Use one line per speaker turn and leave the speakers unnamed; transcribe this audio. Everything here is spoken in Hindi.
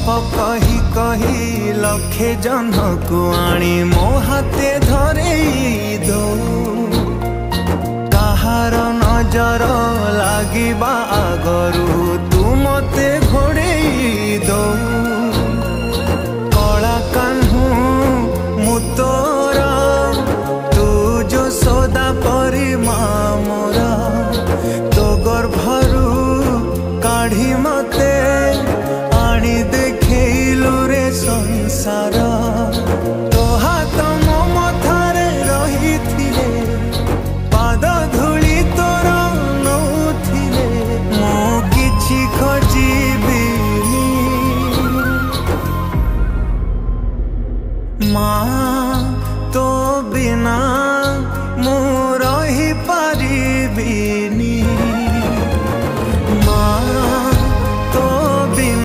कही कही लक्षे जन को आनी मो हाथे धरे दो कहार नजर लागिबा आगरू